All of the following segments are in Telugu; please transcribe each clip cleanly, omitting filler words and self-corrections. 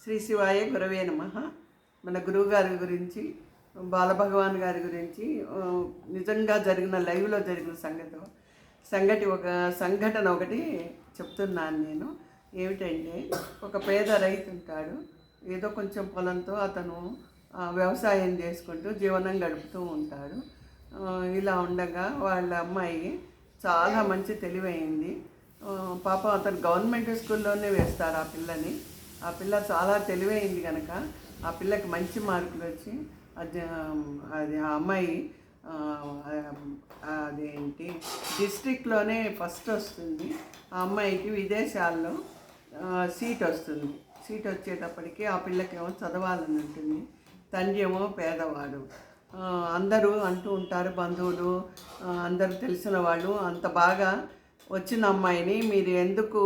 శ్రీ శివాయ గురవే నమః. మన గురువుగారి గురించి, బాలభగవాన్ గారి గురించి నిజంగా జరిగిన లైవ్లో జరిగిన ఒక సంఘటన ఒకటి చెప్తున్నాను నేను. ఏమిటంటే, ఒక పేద రైతు ఉంటాడు. ఏదో కొంచెం పొలంతో అతను వ్యవసాయం చేసుకుంటూ జీవనం గడుపుతూ ఉంటాడు. ఇలా ఉండగా వాళ్ళ అమ్మాయి చాలా మంచి తెలివైంది. పాపం అతను గవర్నమెంట్ స్కూల్లోనే వేస్తారు ఆ పిల్లని. ఆ పిల్ల చాలా తెలివైంది కనుక ఆ పిల్లకి మంచి మార్కులు వచ్చి అది ఆ అమ్మాయి అదేంటి డిస్ట్రిక్ట్లోనే ఫస్ట్ వస్తుంది. ఆ అమ్మాయికి విదేశాల్లో సీట్ వస్తుంది. సీట్ వచ్చేటప్పటికి ఆ పిల్లకేమో చదవాలని ఉంటుంది. తండ్రి ఏమో పేదవాడు. అందరూ అంటూ ఉంటారు, బంధువులు అందరూ తెలిసిన వాళ్ళు, అంత బాగా వచ్చిన అమ్మాయిని మీరు ఎందుకు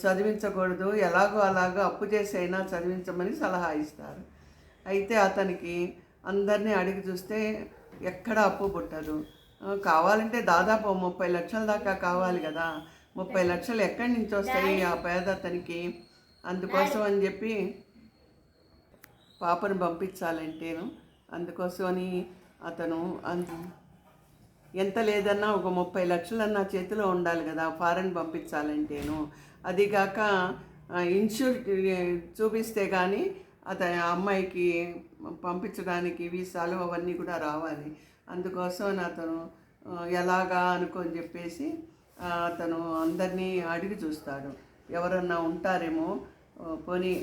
చదివించకూడదు, ఎలాగో అలాగో అప్పు చేసి అయినా చదివించమని సలహా ఇస్తారు. అయితే అతనికి అందరినీ అడిగి చూస్తే ఎక్కడ అప్పు పుట్టదు. కావాలంటే దాదాపు 30 లక్షల దాకా కావాలి కదా. 30 లక్షలు ఎక్కడి నుంచి వస్తాయి ఆ పేద అతనికి? అందుకోసం అని చెప్పి పాపను పంపించాలంటేను, అందుకోసమని అతను ఎంత లేదన్నా ఒక 30 లక్షలన్నా చేతిలో ఉండాలి కదా ఫారెన్ పంపించాలంటేను. అదిగాక ఇన్సూర్ చూపిస్తే కానీ అతని అమ్మాయికి పంపించడానికి వీసాలు అవన్నీ కూడా రావాలి. అందుకోసం అతను ఎలాగా అనుకొని చెప్పేసి అతను అందరినీ అడిగి చూస్తాడు. ఎవరన్నా ఉంటారేమో, పోనీ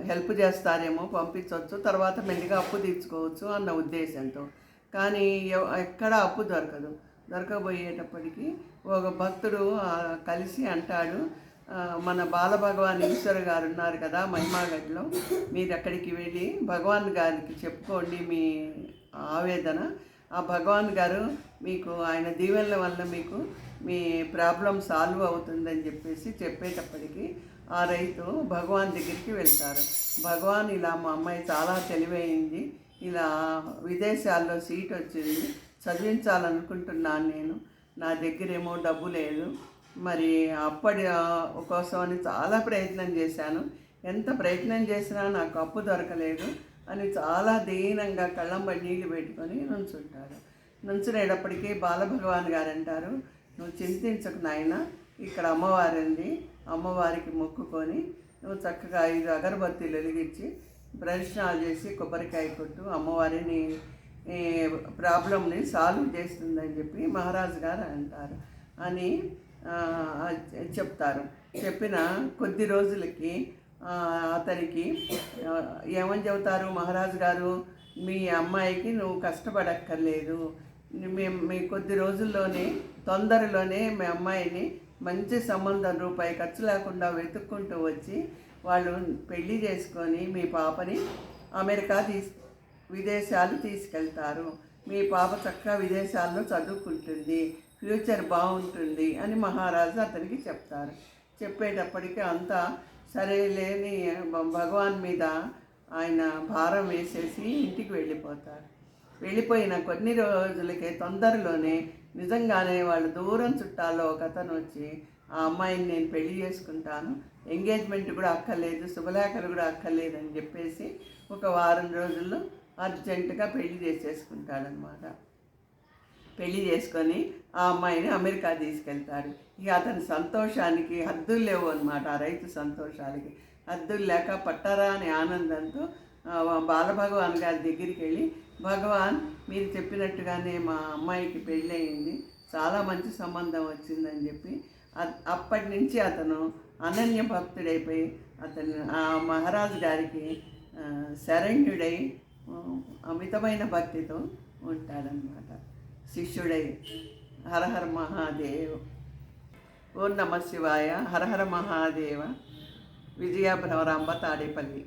హెల్ప్ చేస్తారేమో, పంపించవచ్చు, తర్వాత మెల్లిగా అప్పు తీర్చుకోవచ్చు అన్న ఉద్దేశంతో. కానీ ఎక్కడ అప్పు దొరకబోయేటప్పటికీ ఒక భక్తుడు కలిసి అంటాడు, మన బాలభగవాన్ ఈశ్వర్ గారు ఉన్నారు కదా మహిమాగఢ్లో, మీరు అక్కడికి వెళ్ళి భగవాన్ గారికి చెప్పుకోండి మీ ఆవేదన. ఆ భగవాన్ గారు మీకు ఆయన దీవెనల వల్ల మీకు మీ ప్రాబ్లం సాల్వ్ అవుతుందని చెప్పేసి చెప్పేటప్పటికి ఆ రైతు భగవాన్ దగ్గరికి వెళ్తారు. భగవాన్, ఇలా మా అమ్మాయి చాలా తెలివైంది, ఇలా విదేశాల్లో సీట్ వచ్చింది, చదివించాలనుకుంటున్నాను నేను, నా దగ్గరేమో డబ్బు లేదు, మరి అప్పటి కోసమని చాలా ప్రయత్నం చేశాను, ఎంత ప్రయత్నం చేసినా నాకు అప్పు దొరకలేదు అని చాలా దీనంగా కళ్ళంబడి నీళ్ళు పెట్టుకొని నుంచుంటారు. నుంచునేటప్పటికీ బాలభగవాన్ గారు అంటారు, నువ్వు చింతించకు నాయన, ఇక్కడ అమ్మవారి ఉంది, అమ్మవారికి మొక్కుకొని నువ్వు చక్కగా 5 అగరబత్తీలు వెలిగించి ప్రదక్షిణాలు చేసి కొబ్బరికాయ కొట్టు, అమ్మవారిని ప్రాబ్లంని సాల్వ్ చేస్తుందని చెప్పి మహారాజు గారు అంటారు అని చెప్తారు. చెప్పిన కొద్ది రోజులకి అతనికి ఏమని చెబుతారు మహారాజు గారు, మీ అమ్మాయికి నువ్వు కష్టపడక్కర్లేదు, మీ కొద్ది రోజుల్లోనే తొందరలోనే మీ అమ్మాయిని మంచి సంబంధం రూపాయి ఖర్చు లేకుండా వెతుక్కుంటూ వచ్చి వాళ్ళు పెళ్లి చేసుకొని మీ పాపని అమెరికా విదేశాలు తీసుకెళ్తారు, మీ పాప చక్కగా విదేశాల్లో చదువుకుంటుంది, ఫ్యూచర్ బాగుంటుంది అని మహారాజు అతనికి చెప్తారు. చెప్పేటప్పటికీ అంతా సరేలేని భగవాన్ మీద ఆయన భారం వేసేసి ఇంటికి వెళ్ళిపోతారు. వెళ్ళిపోయిన కొన్ని రోజులకే తొందరలోనే నిజంగానే వాళ్ళు దూరం చుట్టాల్లో ఒక అతను వచ్చి, ఆ అమ్మాయిని నేను పెళ్లి చేసుకుంటాను, ఎంగేజ్మెంట్ కూడా అక్కర్లేదు, శుభలేఖలు కూడా అక్కర్లేదు అని చెప్పేసి ఒక వారం రోజుల్లో అర్జెంటుగా పెళ్లి చేసేసుకుంటాడనమాట. పెళ్లి చేసుకొని ఆ అమ్మాయిని అమెరికా తీసుకెళ్తాడు. ఇక అతని సంతోషానికి హద్దులు లేవు అనమాట. ఆ రైతు సంతోషాలకి హద్దులు లేక పట్టరా అని ఆనందంతో బాలభగవాన్ గారి దగ్గరికి వెళ్ళి, భగవాన్ మీరు చెప్పినట్టుగానే మా అమ్మాయికి పెళ్ళయింది, చాలా మంచి సంబంధం వచ్చిందని చెప్పి అప్పటి నుంచి అతను అనన్య భక్తుడైపోయి అతను ఆ మహారాజు గారికి శరణ్యుడై అమితమైన భక్తితో ఉంటాడనమాట. శిష్యుడై. హరహర మహాదేవ్. ఓం నమ శివాయ. హరహర మహాదేవ. విజయ భ్రమరాంబ తాడేపల్లి.